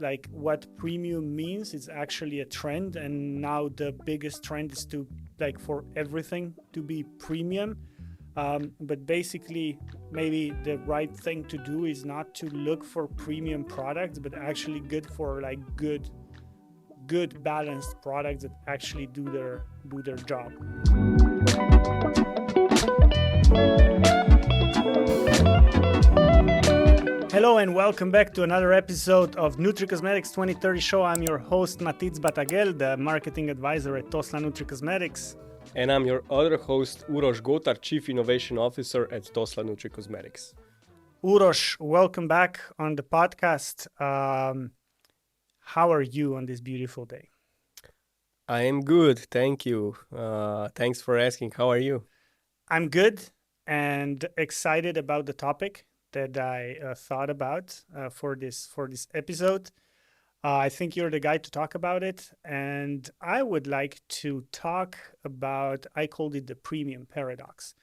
like what premium means. It's actually a trend, and now the biggest trend is to like for everything to be premium. But basically, maybe the right thing to do is not to look for premium products, but actually good for like good balanced products that actually do their job. Hello and welcome back to another episode of Nutricosmetics 2030 show. I'm your host Matic Batagel, the marketing advisor at Tosla Nutricosmetics. And I'm your other host, Uroš Gotar, Chief Innovation Officer at Tosla Nutricosmetics. Uroš, welcome back on the podcast. How are you on this beautiful day? I am good, thank you. Thanks for asking. How are you? I'm good and excited about the topic that I thought about for this episode. I think you're the guy to talk about it, and I would like to talk about, I called it the premium paradox,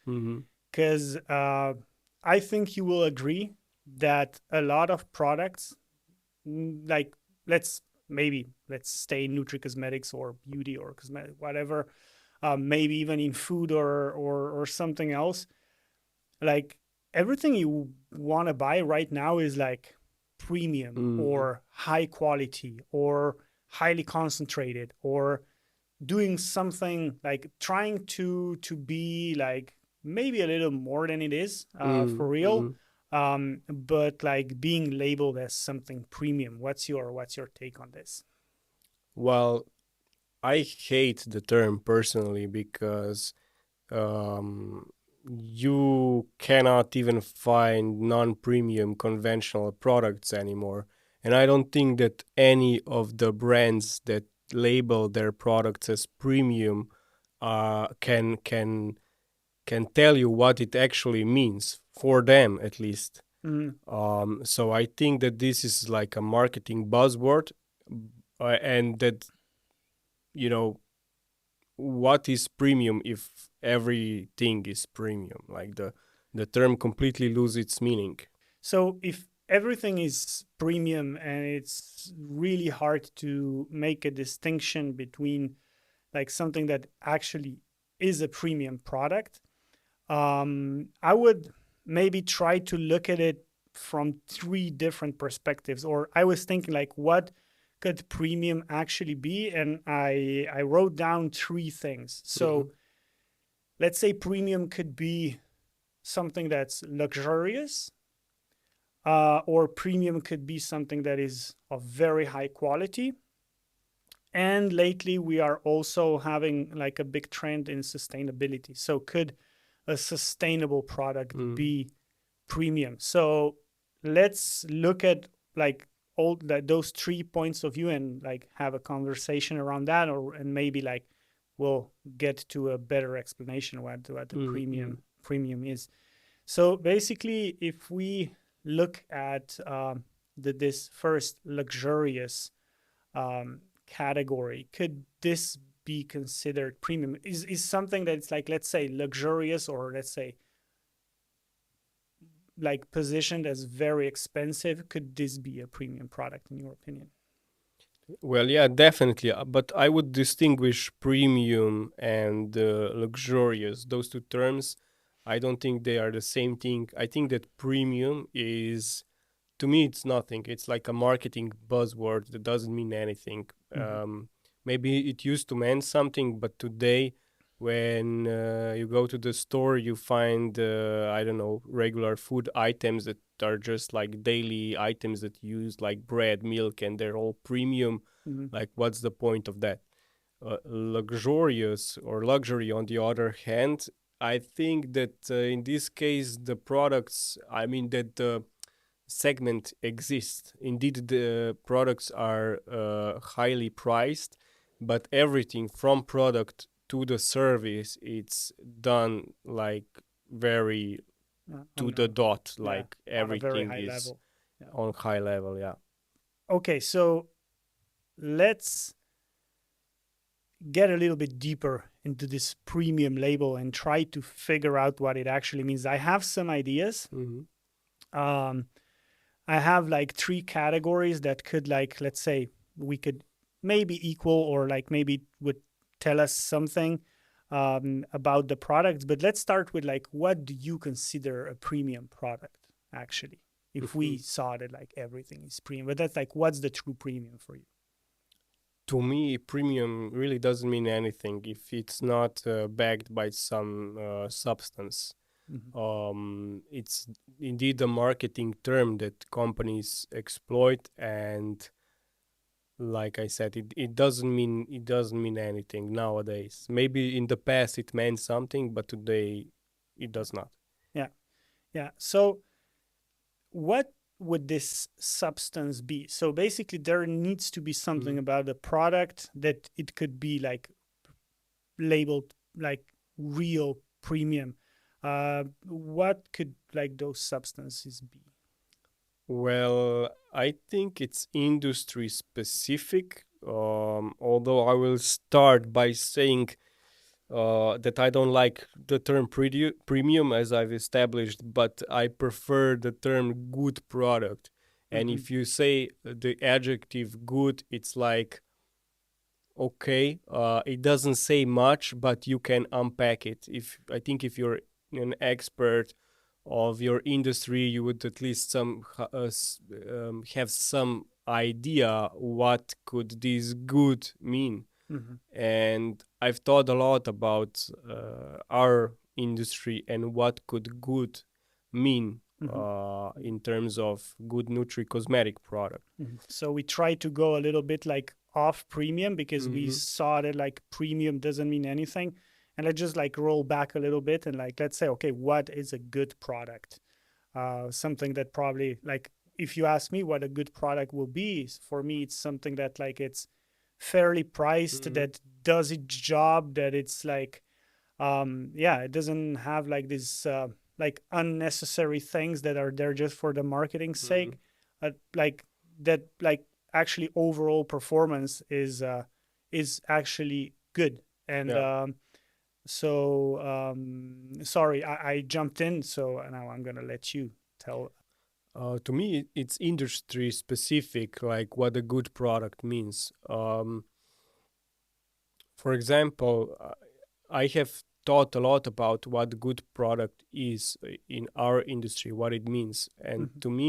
because I think you will agree that a lot of products, like let's stay in Nutricosmetics or beauty or cosmetic, whatever, maybe even in food or something else, like everything you want to buy right now is like premium or high quality or highly concentrated or doing something like trying to be like maybe a little more than it is for real, but like being labeled as something premium. What's your take on this? Well, I hate the term personally because you cannot even find non-premium conventional products anymore. And I don't think that any of the brands that label their products as premium can tell you what it actually means, for them at least. So I think that this is like a marketing buzzword, and that, you know, what is premium if everything is premium? Like the term completely loses its meaning. So if everything is premium and it's really hard to make a distinction between like something that actually is a premium product, I would maybe try to look at it from three different perspectives. Or I was thinking like, what could premium actually be? And I wrote down three things. So let's say premium could be something that's luxurious, or premium could be something that is of very high quality. And lately we are also having like a big trend in sustainability. So could a sustainable product be premium? So let's look at like all those 3 points of view and like have a conversation around that, and maybe like we'll get to a better explanation what the premium is. So basically, if we look at this first luxurious category, could this be considered premium? Is something that's like, let's say, luxurious, or let's say like positioned as very expensive, could this be a premium product in your opinion? Well, yeah, definitely. But I would distinguish premium and luxurious. Those two terms, I don't think they are the same thing. I think that premium is, to me, it's nothing. It's like a marketing buzzword that doesn't mean anything. Maybe it used to mean something, but today, when you go to the store, you find, I don't know, regular food items that are just like daily items that use like bread, milk, and they're all premium. Like, what's the point of that? Luxurious or luxury, on the other hand, I think that in this case, the products, I mean, that the segment exists. Indeed, the products are highly priced, but everything from product to the service, it's done like very to the dot, like everything is on high level. Yeah. Okay, so let's get a little bit deeper into this premium label and try to figure out what it actually means. I have some ideas. I have like three categories that could, like, let's say we could maybe equal, or like maybe would tell us something about the products. But let's start with, like, what do you consider a premium product actually? If we saw that like everything is premium, but that's like, what's the true premium for you? To me, premium really doesn't mean anything if it's not backed by some substance. It's indeed a marketing term that companies exploit, and like I said, it doesn't mean anything nowadays. Maybe in the past it meant something, but today it does not. Yeah, yeah. So what would this substance be? So basically, there needs to be something about the product that it could be like labeled like real premium. What could like those substances be? Well, I think it's industry specific. Although I will start by saying that I don't like the term premium, as I've established, but I prefer the term good product. And Mm-hmm. if you say the adjective good, it's like, okay, it doesn't say much, but you can unpack it. I think if you're an expert of your industry, you would at least have some idea what could this good mean. Mm-hmm. And I've thought a lot about our industry and what could good mean Mm-hmm. in terms of good Nutricosmetic product. Mm-hmm. So we try to go a little bit like off premium, because we Mm-hmm. saw that like premium doesn't mean anything. And let's just like roll back a little bit and like, let's say, okay, what is a good product? Something that probably, like, if you ask me what a good product will be, for me, it's something that like it's fairly priced, Mm-hmm. that does its job, that it's like, yeah, it doesn't have like this like unnecessary things that are there just for the marketing Mm-hmm. sake. Like that, like actually overall performance is actually good. And Yeah. sorry, I jumped in, so now I'm gonna let you tell. To me, it's industry specific, like what a good product means. For example, I have thought a lot about what good product is in our industry, what it means. And Mhm. to me,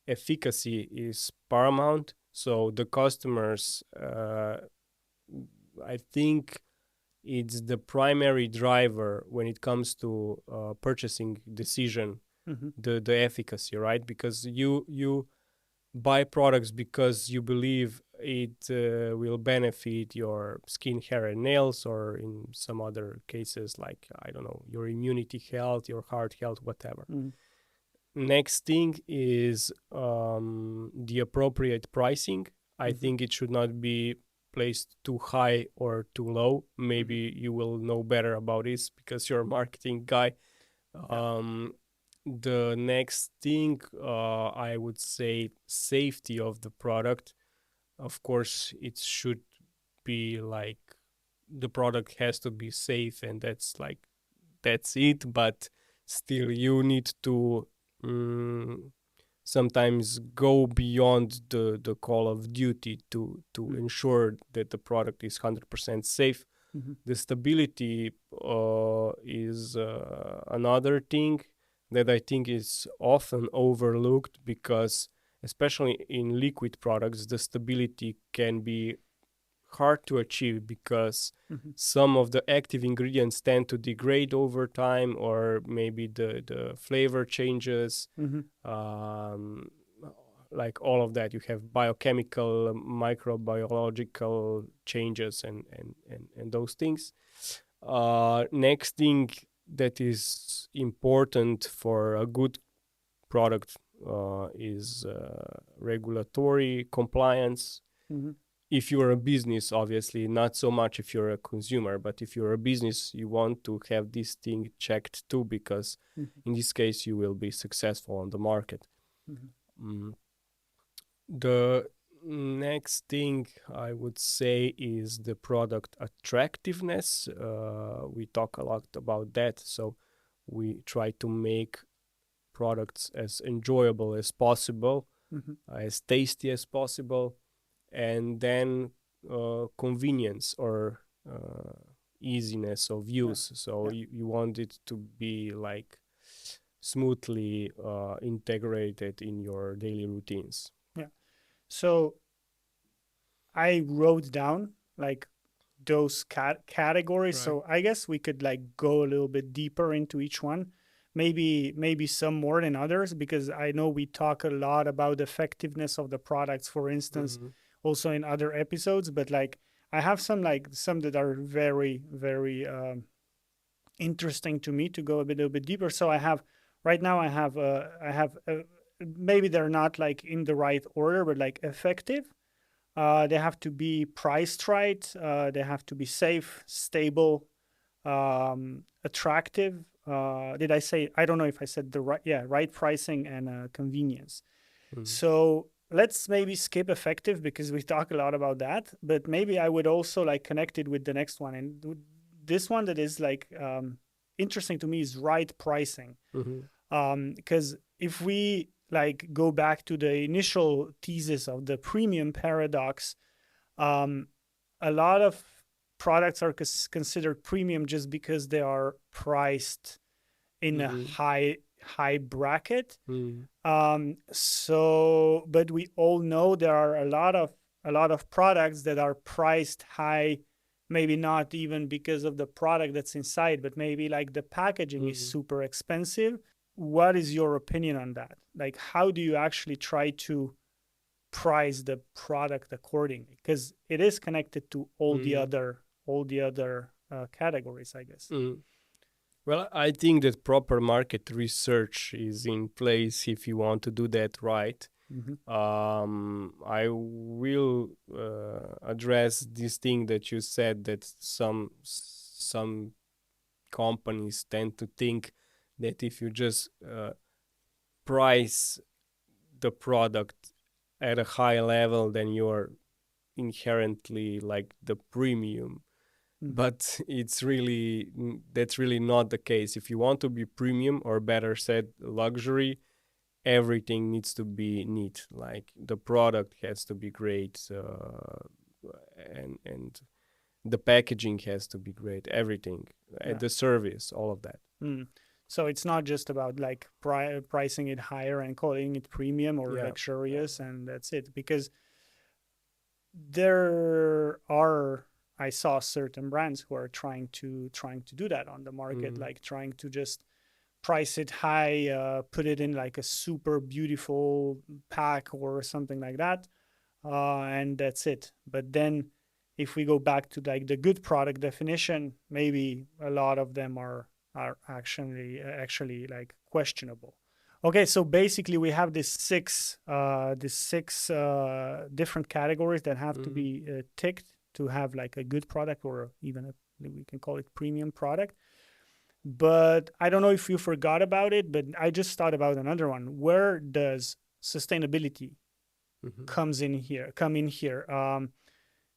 efficacy is paramount. So the customers, I think it's the primary driver when it comes to purchasing decision, Mhm. the efficacy, right? Because you buy products because you believe it will benefit your skin, hair, and nails, or in some other cases, like, I don't know, your immunity health, your heart health, whatever. Mhm. Next thing is the appropriate pricing. I Mhm. think it should not be placed too high or too low. Mhm. Maybe you will know better about this because you're a marketing guy. Yeah. um, the next thing, I would say, safety of the product. Of course, it should be like the product has to be safe, and that's it. But still, you need to sometimes go beyond the call of duty to Mhm. ensure that the product is 100% safe. Mhm. The stability is another thing that I think is often overlooked, because especially in liquid products, the stability can be hard to achieve because Mhm. some of the active ingredients tend to degrade over time, or maybe the flavor changes. Mhm. um, like all of that, you have biochemical, microbiological changes, and those things. Next thing that is important for a good product is regulatory compliance. Mhm. If you're a business, obviously, not so much if you're a consumer, but if you're a business, you want to have this thing checked too, because Mhm. in this case, you will be successful on the market. Mhm. Mm. The next thing I would say is the product attractiveness. We talk a lot about that, so we try to make products as enjoyable as possible. as tasty as possible, and then convenience or easiness of use. So you want it to be like smoothly integrated in your daily routines. Yeah. So I wrote down like those categories. Right. So I guess we could like go a little bit deeper into each one. Maybe some more than others, because I know we talk a lot about the effectiveness of the products, for instance, also in other episodes. But like I have some that are very, very interesting to me to go a little bit deeper. So I have right now I have maybe they're not like in the right order, but like effective. They have to be priced right. They have to be safe, stable, attractive. Did I say? I don't know if I said the right. Yeah, right pricing and convenience. So let's maybe skip effective because we talk a lot about that. But maybe I would also like connect it with the next one, and this one that is like interesting to me is right pricing. Because if we like go back to the initial thesis of the premium paradox, a lot of products are considered premium just because they are priced in a high bracket. So but we all know there are a lot of products that are priced high, maybe not even because of the product that's inside, but maybe like the packaging is super expensive. What is your opinion on that? Like, how do you actually try to price the product accordingly? Because it is connected to all the other categories, I guess. Well, I think that proper market research is in place if you want to do that right. I will address this thing that you said, that some companies tend to think that if you just price the product at a high level, then you're inherently like the premium. But that's really not the case. If you want to be premium, or better said, luxury, everything needs to be neat. Like the product has to be great, and the packaging has to be great. Everything, the service, all of that. So it's not just about like pricing it higher and calling it premium or luxurious, and that's it. Because there are, I saw certain brands who are trying to do that on the market, like trying to just price it high, put it in like a super beautiful pack or something like that, and that's it. But then if we go back to like the good product definition, maybe a lot of them are actually like questionable. Okay, so basically we have these six different categories that have to be ticked to have like a good product, or even we can call it premium product. But I don't know if you forgot about it, but I just thought about another one. Where does sustainability come in here?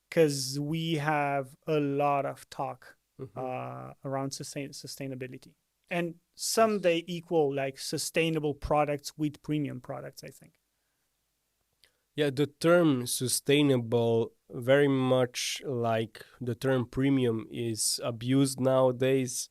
Because we have a lot of talk around sustainability, and some they equal like sustainable products with premium products, I think. Yeah, the term sustainable, very much like the term premium, is abused nowadays.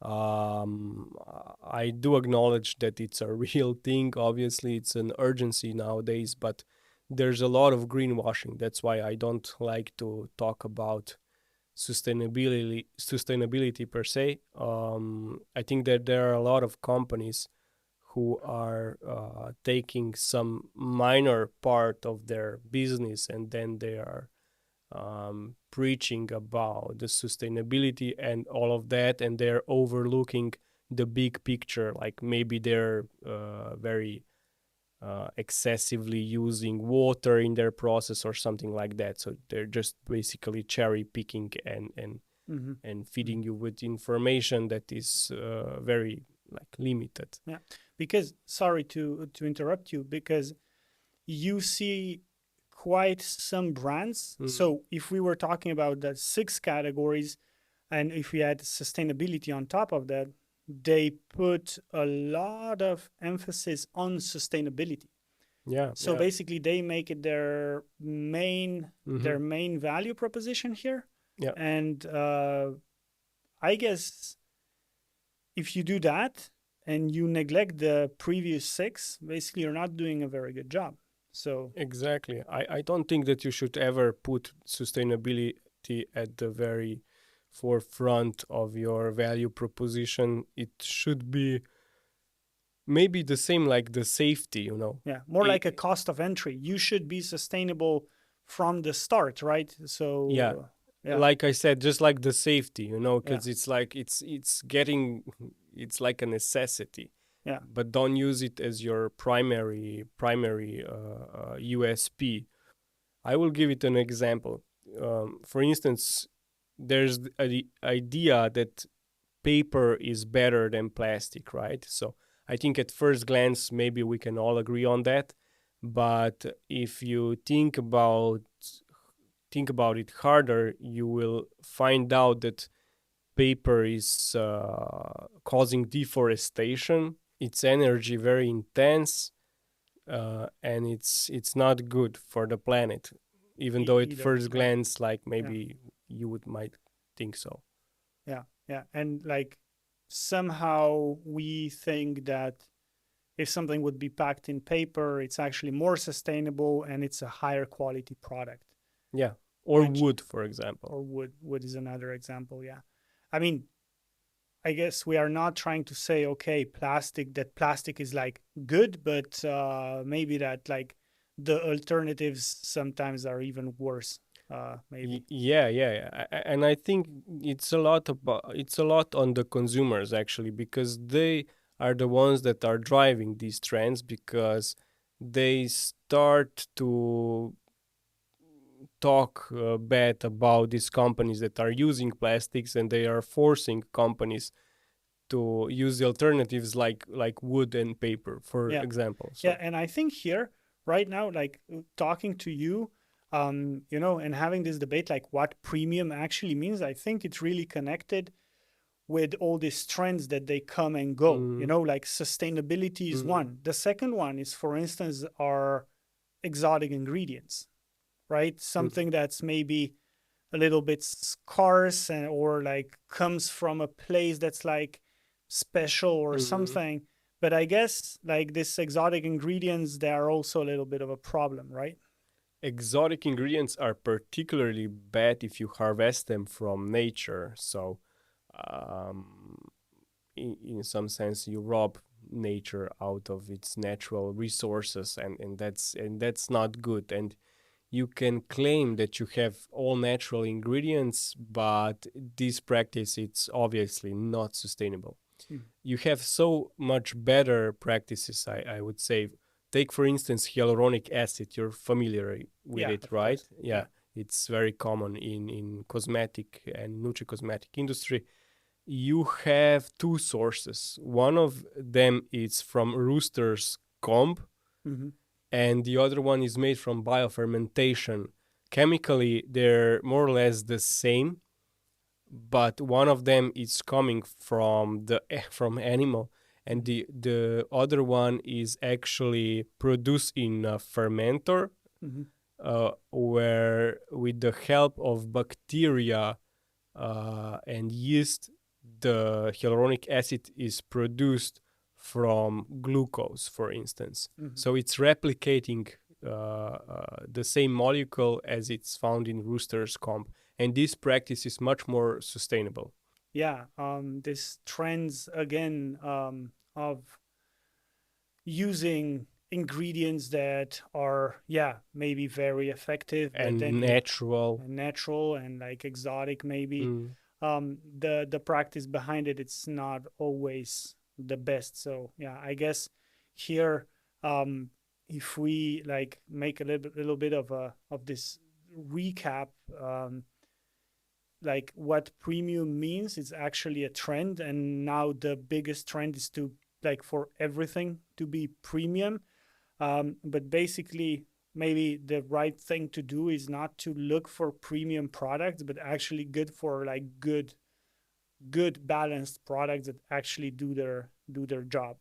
I do acknowledge that it's a real thing. Obviously, it's an urgency nowadays, but there's a lot of greenwashing. That's why I don't like to talk about sustainability per se. I think that there are a lot of companies who are taking some minor part of their business, and then they are preaching about the sustainability and all of that, and they're overlooking the big picture. Like maybe they're very excessively using water in their process or something like that. So they're just basically cherry picking and feeding you with information that is very like limited. Yeah, because sorry to interrupt you, because you see quite some brands. So if we were talking about the six categories, and if we add sustainability on top of that, they put a lot of emphasis on sustainability. Yeah. So basically, they make it their main value proposition here. Yeah. And I guess if you do that and you neglect the previous 6, basically you're not doing a very good job. So Exactly. I don't think that you should ever put sustainability at the very forefront of your value proposition. It should be maybe the same like the safety, you know. yeah, more like a cost of entry. You should be sustainable from the start, right? So Yeah. Like I said, just like the safety, you know, because it's like it's getting, it's like a necessity. Yeah. But don't use it as your primary USP. I will give it an example. For instance, there's the idea that paper is better than plastic, right? So I think at first glance, maybe we can all agree on that. But if you think about it harder, you will find out that paper is causing deforestation. Its energy very intense, and it's not good for the planet. Even though at first glance, like maybe you might think so. Yeah, and like somehow we think that if something would be packed in paper, it's actually more sustainable and it's a higher quality product. Yeah. Or wood, for example. Or wood is another example. Yeah. I mean, I guess we are not trying to say, okay, plastic is like good, but maybe that like the alternatives sometimes are even worse. Maybe. Yeah. And I think it's a lot on the consumers actually, because they are the ones that are driving these trends, because they start to talk bad about these companies that are using plastics, and they are forcing companies to use the alternatives like wood and paper, for example. So. Yeah, and I think here right now, like talking to you, you know, and having this debate, like what premium actually means, I think it's really connected with all these trends that they come and go. You know, like sustainability is one. The second one is, for instance, our exotic ingredients, right? Something that's maybe a little bit scarce and or like comes from a place that's like special or something. But I guess like this exotic ingredients, they are also a little bit of a problem, right? Exotic ingredients are particularly bad if you harvest them from nature. So in some sense you rob nature out of its natural resources, and that's not good. And you can claim that you have all natural ingredients, but this practice, it's obviously not sustainable. You have so much better practices, I would say. Take, for instance, hyaluronic acid. You're familiar with it, right? Yeah. It's very common in cosmetic and nutricosmetic industry. You have two sources. One of them is from rooster's comb, and the other one is made from biofermentation. Chemically, they're more or less the same, but one of them is coming from animal, and the other one is actually produced in a fermenter, where with the help of bacteria and yeast, the hyaluronic acid is produced from glucose, for instance. So it's replicating the same molecule as it's found in rooster's comb. And this practice is much more sustainable. Yeah, this trends again of using ingredients that are maybe very effective and natural and like exotic maybe. The practice behind it, it's not always the best. So yeah, I guess here if we like make a little bit of this recap, like what premium means, it's actually a trend, and now the biggest trend is to like for everything to be premium. But basically maybe the right thing to do is not to look for premium products, but actually good for like good balanced products that actually do their job.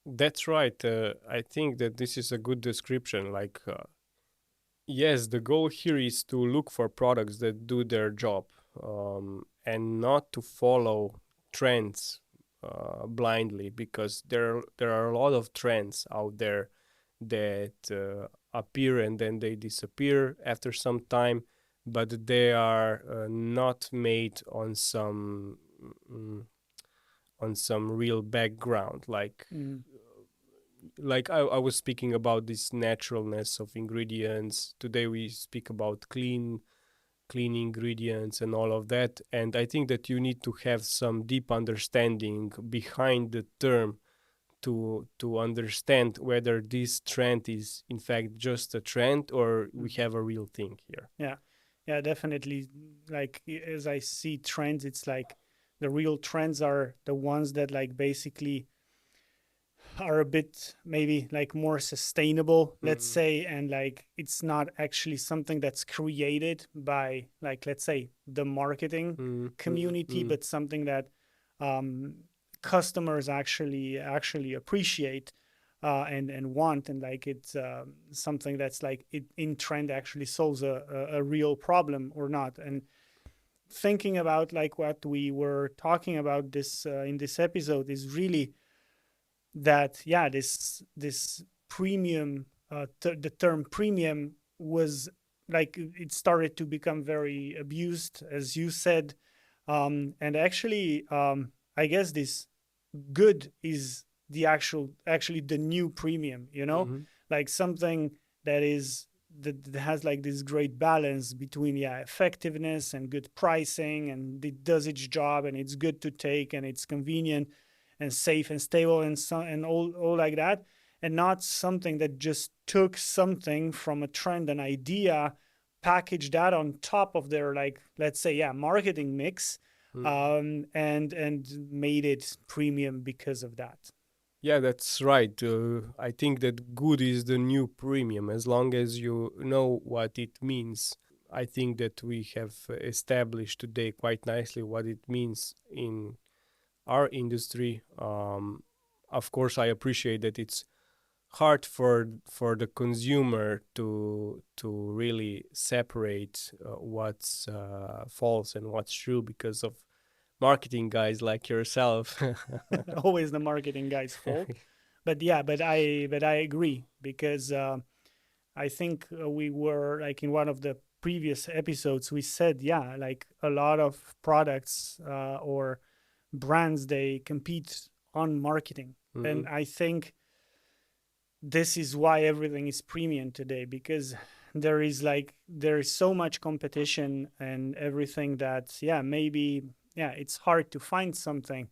That's right. I think that this is a good description. Like, yes, the goal here is to look for products that do their job, and not to follow trends blindly, because there are a lot of trends out there that appear and then they disappear after some time, but they are not made mm, on some real background. Mm. Like I was speaking about this naturalness of ingredients. Today we speak about clean ingredients and all of that. And I think that you need to have some deep understanding behind the term to understand whether this trend is in fact just a trend or we have a real thing here. Yeah, yeah, definitely. Like as I see trends, it's like the real trends are the ones that like basically are a bit maybe like more sustainable, let's say, and like it's not actually something that's created by like let's say the marketing community, but something that um, customers actually appreciate and want, and like it's something that's like it in trend actually solves a real problem or not. And thinking about like what we were talking about this in this episode is really that yeah, this premium the term premium was like it started to become very abused, as you said, and actually I guess this good is the actually the new premium, you know, like something that is that has like this great balance between yeah effectiveness and good pricing, and it does its job and it's good to take and it's convenient and safe and stable and so and all like that, and not something that just took something from a trend, an idea, packaged that on top of their like let's say yeah marketing mix, and made it premium because of that. Yeah, that's right. I think that good is the new premium as long as you know what it means. I think that we have established today quite nicely what it means in our industry. Of course, I appreciate that it's hard for the consumer to really separate what's false and what's true because of marketing guys like yourself. Always the marketing guy's fault. But yeah, but I agree because I think we were like in one of the previous episodes we said yeah like a lot of products or brands they compete on marketing, and I think this is why everything is premium today, because there is so much competition and everything that yeah maybe yeah it's hard to find something,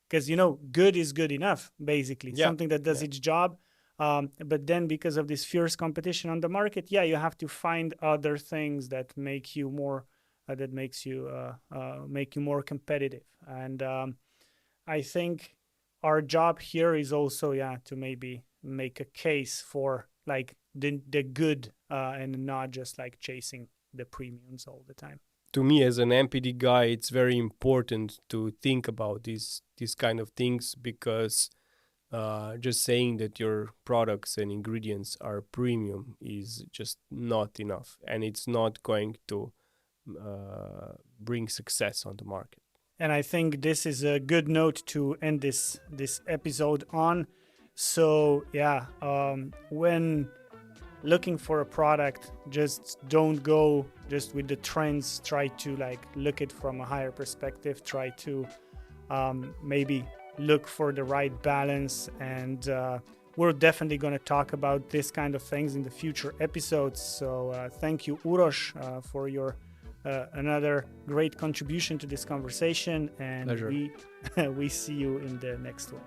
because you know good is good enough basically, Yeah, something that does yeah. its job, but then because of this fierce competition on the market, yeah you have to find other things that make you more that make you more competitive. And I think our job here is also yeah to maybe make a case for like the good and not just like chasing the premiums all the time. To me as an MPD guy, it's very important to think about these kind of things, because just saying that your products and ingredients are premium is just not enough, and it's not going to bring success on the market. And I think this is a good note to end this episode on. So yeah, when looking for a product, just don't go just with the trends. Try to like look it from a higher perspective. Try to maybe look for the right balance, and we're definitely going to talk about this kind of things in the future episodes. So thank you, Uroš, for your another great contribution to this conversation, and Pleasure. we we see you in the next one.